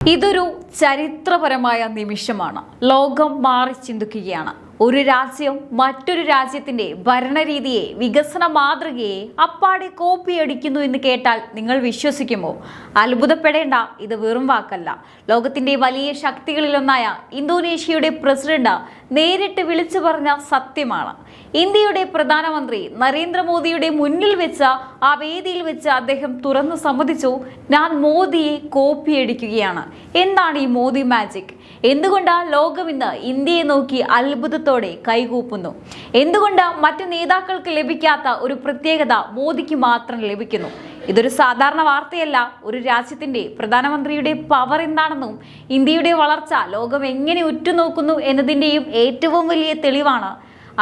ഇതൊരു ചരിത്രപരമായ നിമിഷമാണ്. ലോകം മാറി ചിന്തിക്കുകയാണ്. ഒരു രാജ്യം മറ്റൊരു രാജ്യത്തിന്റെ ഭരണരീതിയെ, വികസന മാതൃകയെ അപ്പാടെ കോപ്പിയടിക്കുന്നു എന്ന് കേട്ടാൽ നിങ്ങൾ വിശ്വസിക്കുമോ? അത്ഭുതപ്പെടേണ്ട, ഇത് വെറും വാക്കല്ല. ലോകത്തിന്റെ വലിയ ശക്തികളിലൊന്നായ ഇന്തോനേഷ്യയുടെ പ്രസിഡന്റ് നേരിട്ട് വിളിച്ചു പറഞ്ഞ സത്യമാണ്. ഇന്ത്യയുടെ പ്രധാനമന്ത്രി നരേന്ദ്രമോദിയുടെ മുന്നിൽ വെച്ച ആ വേദിയിൽ വെച്ച് അദ്ദേഹം തുറന്നു സമ്മതിച്ചു, ഞാൻ മോദിയെ കോപ്പിയടിക്കുകയാണ്. എന്താണ് ഈ മോദി മാജിക്? എന്തുകൊണ്ട് ലോകം ഇന്ന് ഇന്ത്യയെ നോക്കി അത്ഭുതത്തോടെ കൈകൂപ്പുന്നു? എന്തുകൊണ്ട് മറ്റു നേതാക്കൾക്ക് ലഭിക്കാത്ത ഒരു പ്രത്യേകത മോദിക്ക് മാത്രം ലഭിക്കുന്നു? ഇതൊരു സാധാരണ വാർത്തയല്ല. ഒരു രാജ്യത്തിന്റെ പ്രധാനമന്ത്രിയുടെ പവർ എന്താണെന്നും ഇന്ത്യയുടെ വളർച്ച ലോകം എങ്ങനെ ഉറ്റുനോക്കുന്നു എന്നതിൻ്റെയും ഏറ്റവും വലിയ തെളിവാണ്.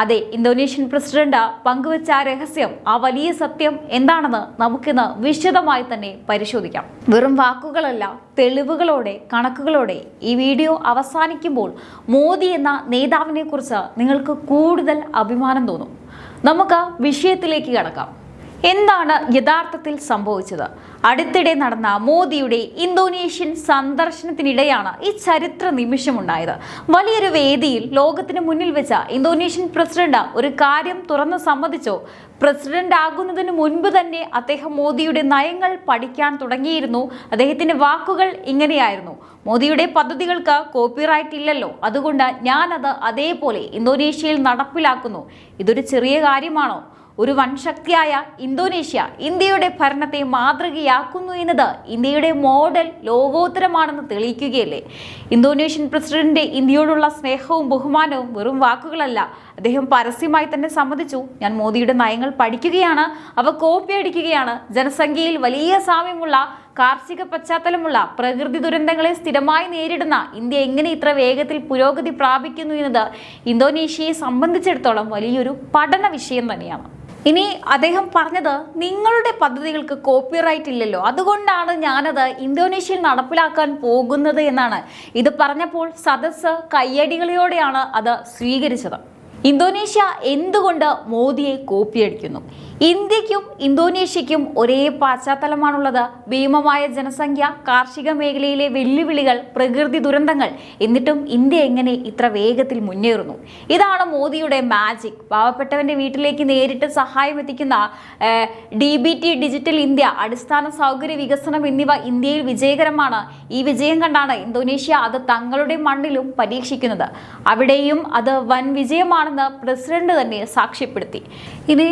അതെ, ഇന്തോനേഷ്യൻ പ്രസിഡന്റ് പങ്കുവച്ച ആ രഹസ്യം, ആ വലിയ സത്യം എന്താണെന്ന് നമുക്കിന്ന് വിശദമായി തന്നെ പരിശോധിക്കാം. വെറും വാക്കുകളല്ല, തെളിവുകളോടെ, കണക്കുകളോടെ ഈ വീഡിയോ അവസാനിക്കുമ്പോൾ മോദി എന്ന നേതാവിനെ കുറിച്ച് നിങ്ങൾക്ക് കൂടുതൽ അഭിമാനം തോന്നും. നമുക്ക് വിഷയത്തിലേക്ക് കടക്കാം. എന്താണ് യഥാർത്ഥത്തിൽ സംഭവിച്ചത്? അടുത്തിടെ നടന്ന മോദിയുടെ ഇന്തോനേഷ്യൻ സന്ദർശനത്തിനിടെയാണ് ഈ ചരിത്ര നിമിഷമുണ്ടായത്. വലിയൊരു വേദിയിൽ ലോകത്തിന് മുന്നിൽ വെച്ച ഇന്തോനേഷ്യൻ പ്രസിഡന്റ് ഒരു കാര്യം തുറന്നു സമ്മതിച്ചോ? പ്രസിഡന്റ് ആകുന്നതിന് മുൻപ് തന്നെ അദ്ദേഹം മോദിയുടെ നയങ്ങൾ പഠിക്കാൻ തുടങ്ങിയിരുന്നു. അദ്ദേഹത്തിന്റെ വാക്കുകൾ ഇങ്ങനെയായിരുന്നു: മോദിയുടെ പദ്ധതികൾക്ക് കോപ്പിറൈറ്റ് ഇല്ലല്ലോ, അതുകൊണ്ട് ഞാനത് അതേപോലെ ഇന്തോനേഷ്യയിൽ നടപ്പിലാക്കുന്നു. ഇതൊരു ചെറിയ കാര്യമാണോ? ഒരു വൻശക്തിയായ ഇന്തോനേഷ്യ ഇന്ത്യയുടെ ഭരണത്തെ മാതൃകയാക്കുന്നു എന്നത് ഇന്ത്യയുടെ മോഡൽ ലോകോത്തരമാണെന്ന് തെളിയിക്കുകയല്ലേ? ഇന്തോനേഷ്യൻ പ്രസിഡന്റിന്റെ ഇന്ത്യയോടുള്ള സ്നേഹവും ബഹുമാനവും വെറും വാക്കുകളല്ല. അദ്ദേഹം പരസ്യമായി തന്നെ സമ്മതിച്ചു, ഞാൻ മോദിയുടെ നയങ്ങൾ പഠിക്കുകയാണ്, അവ കോപ്പിയടിക്കുകയാണ്. ജനസംഖ്യയിൽ വലിയ സാമ്യമുള്ള, കാർഷിക പശ്ചാത്തലമുള്ള, പ്രകൃതി ദുരന്തങ്ങളെ സ്ഥിരമായി നേരിടുന്ന ഇന്ത്യ എങ്ങനെ ഇത്ര വേഗത്തിൽ പുരോഗതി പ്രാപിക്കുന്നു എന്നത് ഇന്തോനേഷ്യയെ സംബന്ധിച്ചിടത്തോളം വലിയൊരു പഠന വിഷയം തന്നെയാണ്. ഇനി അദ്ദേഹം പറഞ്ഞത്, നിങ്ങളുടെ പദ്ധതികൾക്ക് കോപ്പിറൈറ്റ് ഇല്ലല്ലോ, അതുകൊണ്ടാണ് ഞാനത് ഇന്തോനേഷ്യയിൽ നടപ്പിലാക്കാൻ പോകുന്നത് എന്നാണ്. ഇത് പറഞ്ഞപ്പോൾ സദസ്സ് കയ്യടികളോടെയാണ് അത് സ്വീകരിച്ചത്. ഇന്തോനേഷ്യ എന്തുകൊണ്ട് മോദിയെ കോപ്പിയടിക്കുന്നു? ഇന്ത്യക്കും ഇന്തോനേഷ്യയ്ക്കും ഒരേ പശ്ചാത്തലമാണുള്ളത്. ഭീമമായ ജനസംഖ്യ, കാർഷിക മേഖലയിലെ വെല്ലുവിളികൾ, പ്രകൃതി ദുരന്തങ്ങൾ. എന്നിട്ടും ഇന്ത്യ എങ്ങനെ ഇത്ര വേഗത്തിൽ മുന്നേറുന്നു? ഇതാണ് മോദിയുടെ മാജിക്. പാവപ്പെട്ടവന്റെ വീട്ടിലേക്ക് നേരിട്ട് സഹായം എത്തിക്കുന്ന DBT, ഡിജിറ്റൽ ഇന്ത്യ, അടിസ്ഥാന സൗകര്യ വികസനം എന്നിവ ഇന്ത്യയിൽ വിജയകരമാണ്. ഈ വിജയം കണ്ടാണ് ഇന്തോനേഷ്യ അത് തങ്ങളുടെ മണ്ണിലും പരീക്ഷിക്കുന്നത്. അവിടെയും അത് വൻ വിജയമാണെന്ന് പ്രസിഡന്റ് തന്നെ സാക്ഷ്യപ്പെടുത്തി. ഇനി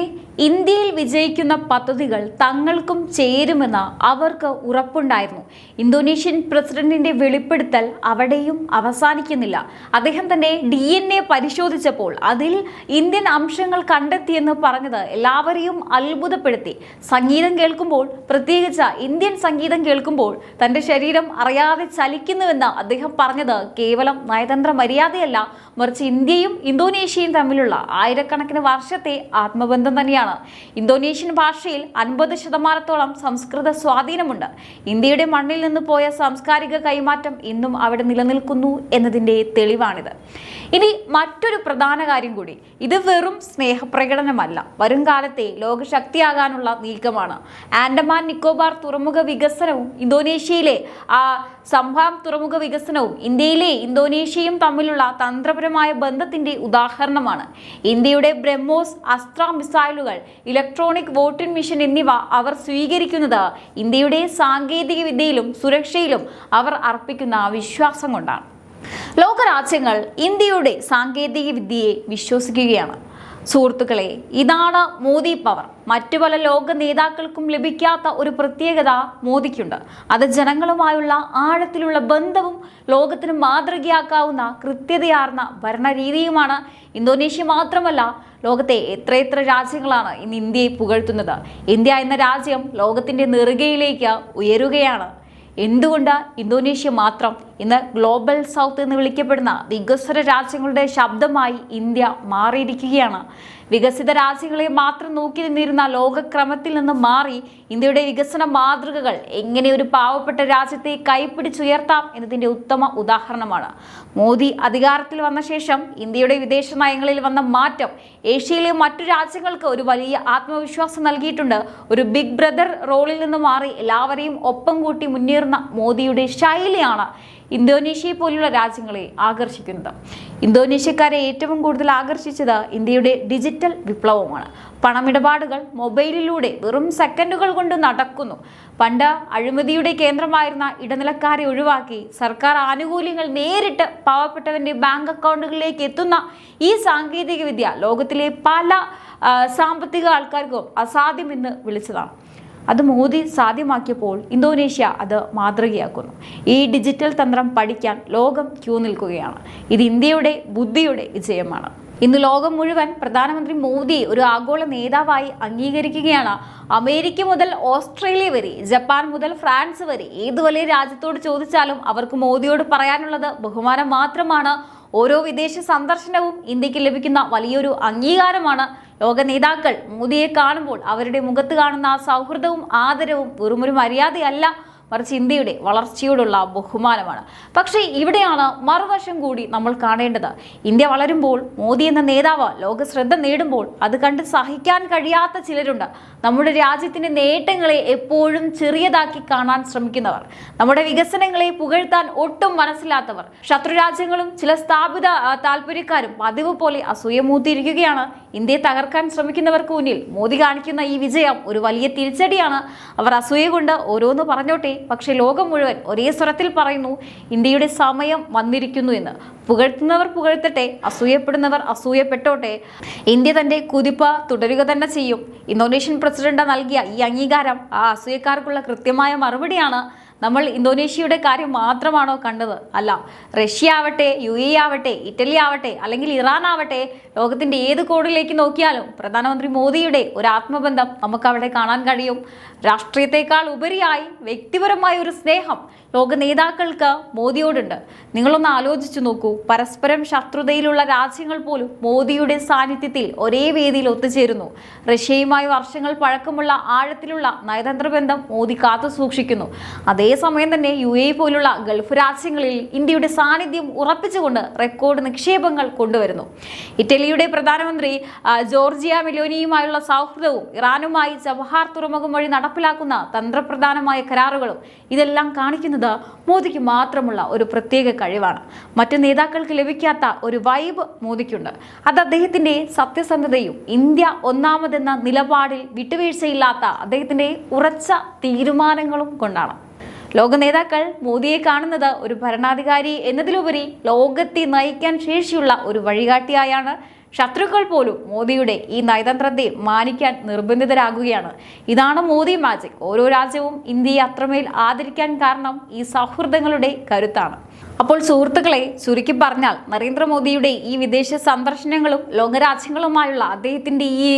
ഇന്ത്യയിൽ വിജയിക്കുന്ന പദ്ധതികൾ തങ്ങൾക്കും ചേരുമെന്ന് അവർക്ക് ഉറപ്പുണ്ടായിരുന്നു. ഇന്തോനേഷ്യൻ പ്രസിഡന്റിന്റെ വെളിപ്പെടുത്തൽ അവിടെയും അവസാനിക്കുന്നില്ല. അദ്ദേഹം തന്നെ DNA പരിശോധിച്ചപ്പോൾ അതിൽ ഇന്ത്യൻ അംശങ്ങൾ കണ്ടെത്തിയെന്ന് പറഞ്ഞത് എല്ലാവരെയും അത്ഭുതപ്പെടുത്തി. സംഗീതം കേൾക്കുമ്പോൾ, പ്രത്യേകിച്ച് ഇന്ത്യൻ സംഗീതം കേൾക്കുമ്പോൾ തൻ്റെ ശരീരം അറിയാതെ ചലിക്കുന്നുവെന്ന് അദ്ദേഹം പറഞ്ഞത് കേവലം നയതന്ത്ര മര്യാദയല്ല, മറിച്ച് ഇന്ത്യയും ഇന്തോനേഷ്യയും തമ്മിലുള്ള ആയിരക്കണക്കിന് വർഷത്തെ ആത്മബന്ധം തന്നെയാണ്. ഇന്തോനേഷ്യൻ ഭാഷയിൽ 50% സംസ്കൃത സ്വാധീനമുണ്ട്. ഇന്ത്യയുടെ മണ്ണിൽ നിന്ന് പോയ സാംസ്കാരിക കൈമാറ്റം ഇന്നും അവിടെ നിലനിൽക്കുന്നു എന്നതിൻ്റെ തെളിവാണിത്. ഇനി മറ്റൊരു പ്രധാന കാര്യം കൂടി, ഇത് വെറും സ്നേഹപ്രകടനമല്ല, വരും കാലത്തെ ലോകശക്തിയാകാനുള്ള നീക്കമാണ്. ആൻഡമാൻ നിക്കോബാർ തുറമുഖ വികസനവും ഇന്തോനേഷ്യയിലെ സംഭാം തുറമുഖ വികസനവും ഇന്ത്യയിലെ ഇന്തോനേഷ്യയും തമ്മിലുള്ള തന്ത്രപരമായ ബന്ധത്തിന്റെ ഉദാഹരണമാണ്. ഇന്ത്യയുടെ ബ്രഹ്മോസ് അസ്ത്ര മിസൈലുകൾ, ഇലക്ട്രോണിക് വോട്ടിംഗ് മെഷീൻ എന്നിവ അവർ സ്വീകരിക്കുന്നത് ഇന്ത്യയുടെ സാങ്കേതിക വിദ്യയിലും സുരക്ഷയിലും അവർ അർപ്പിക്കുന്ന വിശ്വാസം കൊണ്ടാണ്. ലോകരാജ്യങ്ങൾ ഇന്ത്യയുടെ സാങ്കേതിക വിദ്യയെ വിശ്വസിക്കുകയാണ്. സുഹൃത്തുക്കളെ, ഇതാണ് മോദി പവർ. മറ്റു പല ലോക നേതാക്കൾക്കും ലഭിക്കാത്ത ഒരു പ്രത്യേകത മോദിക്കുണ്ട്. അത് ജനങ്ങളുമായുള്ള ആഴത്തിലുള്ള ബന്ധവും ലോകത്തിന് മാതൃകയാക്കാവുന്ന കൃത്യതയാർന്ന ഭരണരീതിയുമാണ്. ഇന്തോനേഷ്യ മാത്രമല്ല, ലോകത്തെ എത്രയെത്ര രാജ്യങ്ങളാണ് ഇന്ന് ഇന്ത്യയെ പുകഴ്ത്തുന്നത്. ഇന്ത്യ എന്ന രാജ്യം ലോകത്തിന്റെ നെറുകയിലേക്ക് ഉയരുകയാണ്. എന്തുകൊണ്ട് ഇന്തോനേഷ്യ മാത്രം? ഇന്ന് ഗ്ലോബൽ സൗത്ത് എന്ന് വിളിക്കപ്പെടുന്ന വികസ്വര രാജ്യങ്ങളുടെ ശബ്ദമായി ഇന്ത്യ മാറിയിരിക്കുകയാണ്. വികസിത രാജ്യങ്ങളെ മാത്രം നോക്കി നിന്നിരുന്ന ലോകക്രമത്തിൽ നിന്ന് മാറി ഇന്ത്യയുടെ വികസന മാതൃകകൾ എങ്ങനെ ഒരു പാവപ്പെട്ട രാജ്യത്തെ കൈപ്പിടിച്ചുയർത്താം എന്നതിന്റെ ഉത്തമ ഉദാഹരണമാണ്. മോദി അധികാരത്തിൽ വന്ന ശേഷം ഇന്ത്യയുടെ വിദേശ നയങ്ങളിൽ വന്ന മാറ്റം ഏഷ്യയിലെ മറ്റു രാജ്യങ്ങൾക്ക് ഒരു വലിയ ആത്മവിശ്വാസം നൽകിയിട്ടുണ്ട്. ഒരു ബിഗ് ബ്രദർ റോളിൽ നിന്ന് മാറി എല്ലാവരെയും ഒപ്പം കൂട്ടി മുന്നേറുന്ന മോദിയുടെ ശൈലിയാണ് ഇന്തോനേഷ്യയെ പോലുള്ള രാജ്യങ്ങളെ ആകർഷിക്കുന്നത്. ഇന്തോനേഷ്യക്കാരെ ഏറ്റവും കൂടുതൽ ആകർഷിച്ചത് ഇന്ത്യയുടെ ഡിജിറ്റൽ വിപ്ലവമാണ്. പണമിടപാടുകൾ മൊബൈലിലൂടെ വെറും സെക്കൻഡുകൾ കൊണ്ട് നടക്കുന്നു. പണ്ട് അഴിമതിയുടെ കേന്ദ്രമായിരുന്ന ഇടനിലക്കാരെ ഒഴിവാക്കി സർക്കാർ ആനുകൂല്യങ്ങൾ നേരിട്ട് പാവപ്പെട്ടവന്റെ ബാങ്ക് അക്കൗണ്ടുകളിലേക്ക് എത്തുന്ന ഈ സാങ്കേതിക വിദ്യ ലോകത്തിലെ പല സാമ്പത്തിക ആൾക്കാർക്കും അസാധ്യമെന്ന് വിളിച്ചതാണ്. അത് മോദി സാധ്യമാക്കിയപ്പോൾ ഇന്തോനേഷ്യ അത് മാതൃകയാക്കുന്നു. ഈ ഡിജിറ്റൽ തന്ത്രം പഠിക്കാൻ ലോകം ക്യൂ നിൽക്കുകയാണ്. ഇത് ഇന്ത്യയുടെ ബുദ്ധിയുടെ വിജയമാണ്. ഇന്ന് ലോകം മുഴുവൻ പ്രധാനമന്ത്രി മോദിയെ ഒരു ആഗോള നേതാവായി അംഗീകരിക്കുകയാണ്. അമേരിക്ക മുതൽ ഓസ്ട്രേലിയ വരെ, ജപ്പാൻ മുതൽ ഫ്രാൻസ് വരെ ഏത് വലിയ രാജ്യത്തോട് ചോദിച്ചാലും അവർക്ക് മോദിയോട് പറയാനുള്ളത് ബഹുമാനം മാത്രമാണ്. ഓരോ വിദേശ സന്ദർശനവും ഇന്ത്യക്ക് ലഭിക്കുന്ന വലിയൊരു അംഗീകാരമാണ്. ലോക നേതാക്കൾ മോദിയെ കാണുമ്പോൾ അവരുടെ മുഖത്ത് കാണുന്ന ആ സൗഹൃദവും ആദരവും വെറുമൊരു മര്യാദയല്ല, മറിച്ച് ഇന്ത്യയുടെ വളർച്ചയോടുള്ള ബഹുമാനമാണ്. പക്ഷേ ഇവിടെയാണ് മറുവശം കൂടി നമ്മൾ കാണേണ്ടത്. ഇന്ത്യ വളരുമ്പോൾ മോദി എന്ന നേതാവ് ലോക ശ്രദ്ധ നേടുമ്പോൾ അത് കണ്ട് സഹിക്കാൻ കഴിയാത്ത ചിലരുണ്ട്. നമ്മുടെ രാജ്യത്തിന്റെ നേട്ടങ്ങളെ എപ്പോഴും ചെറിയതാക്കി കാണാൻ ശ്രമിക്കുന്നവർ, നമ്മുടെ വികസനങ്ങളെ പുകഴ്ത്താൻ ഒട്ടും മനസ്സിലാത്തവർ, ശത്രുരാജ്യങ്ങളും ചില സ്ഥാപിത താല്പര്യക്കാരും പതിവ് പോലെ അസൂയ മൂത്തിയിരിക്കുകയാണ്. ഇന്ത്യയെ തകർക്കാൻ ശ്രമിക്കുന്നവർക്ക് മുന്നിൽ മോദി കാണിക്കുന്ന ഈ വിജയം ഒരു വലിയ തിരിച്ചടിയാണ്. അവർ അസൂയ കൊണ്ട് ഓരോന്ന് പറഞ്ഞോട്ടെ, പക്ഷെ ലോകം മുഴുവൻ ഒരേ സ്വരത്തിൽ പറയുന്നു ഇന്ത്യയുടെ സമയം വന്നിരിക്കുന്നു എന്ന്. പുകഴ്ത്തുന്നവർ പുകഴ്ത്തട്ടെ, അസൂയപ്പെടുന്നവർ അസൂയപ്പെട്ടോട്ടെ. ഇന്ത്യ തന്റെ കുതിപ്പ് തുടരുക തന്നെ ചെയ്യും. ഇന്തോനേഷ്യൻ പ്രസിഡന്റ് നൽകിയ ഈ അംഗീകാരം ആ അസൂയക്കാർക്കുള്ള കൃത്യമായ മറുപടിയാണ്. നമ്മൾ ഇന്തോനേഷ്യയുടെ കാര്യം മാത്രമാണോ കണ്ടത്? അല്ല. റഷ്യ ആവട്ടെ, UAE ആവട്ടെ, ഇറ്റലി ആവട്ടെ, അല്ലെങ്കിൽ ഇറാൻ ആവട്ടെ, ലോകത്തിന്റെ ഏത് കോണിലേക്ക് നോക്കിയാലും പ്രധാനമന്ത്രി മോദിയുടെ ഒരു ആത്മബന്ധം നമുക്ക് അവിടെ കാണാൻ കഴിയും. രാഷ്ട്രീയത്തെക്കാൾ ഉപരിയായി വ്യക്തിപരമായ ഒരു സ്നേഹം ലോക നേതാക്കൾക്ക് മോദിയോടുണ്ട്. നിങ്ങളൊന്ന് ആലോചിച്ചു നോക്കൂ. പരസ്പരം ശത്രുതയിലുള്ള രാജ്യങ്ങൾ പോലും മോദിയുടെ സാന്നിധ്യത്തിൽ ഒരേ വേദിയിൽ ഒത്തുചേരുന്നു. റഷ്യയുമായി വർഷങ്ങൾ പഴക്കമുള്ള ആഴത്തിലുള്ള നയതന്ത്ര ബന്ധം മോദി കാത്തു സൂക്ഷിക്കുന്നു. അതേസമയം തന്നെ UAE പോലുള്ള ഗൾഫ് രാജ്യങ്ങളിൽ ഇന്ത്യയുടെ സാന്നിധ്യം ഉറപ്പിച്ചുകൊണ്ട് റെക്കോർഡ് നിക്ഷേപങ്ങൾ കൊണ്ടുവരുന്നു. ഇറ്റലിയുടെ പ്രധാനമന്ത്രി ജോർജിയ മെലോനിയുമായുള്ള സൗഹൃദവും ഇറാനുമായി ചബഹാർ തുറമുഖം വഴി നടപ്പിലാക്കുന്ന തന്ത്രപ്രധാനമായ കരാറുകളും ഇതെല്ലാം കാണിക്കുന്നത് മോദിക്ക് മാത്രമുള്ള ഒരു പ്രത്യേക കഴിവാണ്. മറ്റു നേതാക്കൾക്ക് ലഭിക്കാത്ത ഒരു വൈബ് മോദിക്കുണ്ട്. അത് അദ്ദേഹത്തിന്റെ സത്യസന്ധതയും ഇന്ത്യ ഒന്നാമതെന്ന നിലപാടിൽ വിട്ടുവീഴ്ചയില്ലാത്ത അദ്ദേഹത്തിന്റെ ഉറച്ച തീരുമാനങ്ങളും കൊണ്ടാണ്. ലോക നേതാക്കൾ മോദിയെ കാണുന്നത് ഒരു ഭരണാധികാരി എന്നതിലുപരി ലോകത്തെ നയിക്കാൻ ശേഷിയുള്ള ഒരു വഴികാട്ടിയായാണ്. ശത്രുക്കൾ പോലും മോദിയുടെ ഈ നയതന്ത്രത്തെ മാനിക്കാൻ നിർബന്ധിതരാകുകയാണ്. ഇതാണ് മോദി മാജിക്. ഓരോ രാജ്യവും ഇന്ത്യയെ അത്രമേൽ ആദരിക്കാൻ കാരണം ഈ സൗഹൃദങ്ങളുടെ കരുത്താണ്. അപ്പോൾ സുഹൃത്തുക്കളെ, ചുരുക്കി പറഞ്ഞാൽ നരേന്ദ്രമോദിയുടെ ഈ വിദേശ സന്ദർശനങ്ങളും ലോകരാജ്യങ്ങളുമായുള്ള അദ്ദേഹത്തിന്റെ ഈ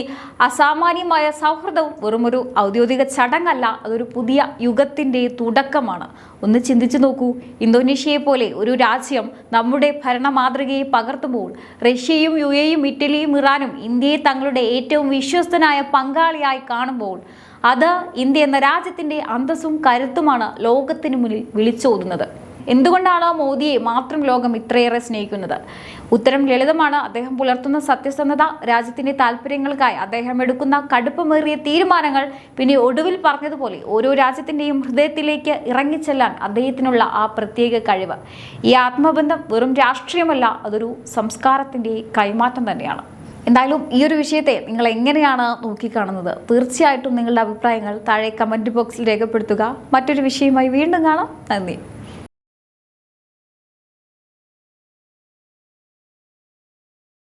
അസാമാന്യമായ സൗഹൃദവും വെറുമൊരു ഔദ്യോഗിക ചടങ്ങല്ല, അതൊരു പുതിയ യുഗത്തിന്റെ തുടക്കമാണ്. ഒന്ന് ചിന്തിച്ചു നോക്കൂ. ഇന്തോനേഷ്യയെ പോലെ ഒരു രാജ്യം നമ്മുടെ ഭരണ മാതൃകയെ പകർത്തുമ്പോൾ റഷ്യയും UAEയും ഇറ്റലിയും ഇറാനും ഇന്ത്യയെ തങ്ങളുടെ ഏറ്റവും വിശ്വസ്തനായ പങ്കാളിയായി കാണുമ്പോൾ അത് ഇന്ത്യ എന്ന രാജ്യത്തിന്റെ അന്തസ്സും കരുത്തുമാണ് ലോകത്തിന് മുന്നിൽ വിളിച്ചോതുന്നത്. എന്തുകൊണ്ടാണ് മോദിയെ മാത്രം ലോകം ഇത്രയേറെ സ്നേഹിക്കുന്നത്? ഉത്തരം ലളിതമാണ്. അദ്ദേഹം പുലർത്തുന്ന സത്യസന്ധത, രാജ്യത്തിന്റെ താല്പര്യങ്ങൾക്കായി അദ്ദേഹം എടുക്കുന്ന കടുപ്പമേറിയ തീരുമാനങ്ങൾ, പിന്നെ ഒടുവിൽ പറഞ്ഞതുപോലെ ഓരോ രാജ്യത്തിന്റെയും ഹൃദയത്തിലേക്ക് ഇറങ്ങിച്ചെല്ലാൻ അദ്ദേഹത്തിനുള്ള ആ പ്രത്യേക കഴിവ്. ഈ ആത്മബന്ധം വെറും രാഷ്ട്രീയമല്ല, അതൊരു സംസ്കാരത്തിന്റെ കൈമാറ്റം തന്നെയാണ്. എന്തായാലും ഈ ഒരു വിഷയത്തെ നിങ്ങൾ എങ്ങനെയാണ് നോക്കിക്കാണുന്നത്? തീർച്ചയായിട്ടും നിങ്ങളുടെ അഭിപ്രായങ്ങൾ താഴെ കമന്റ് ബോക്സിൽ രേഖപ്പെടുത്തുക. മറ്റൊരു വിഷയമായി വീണ്ടും കാണാം. നന്ദി.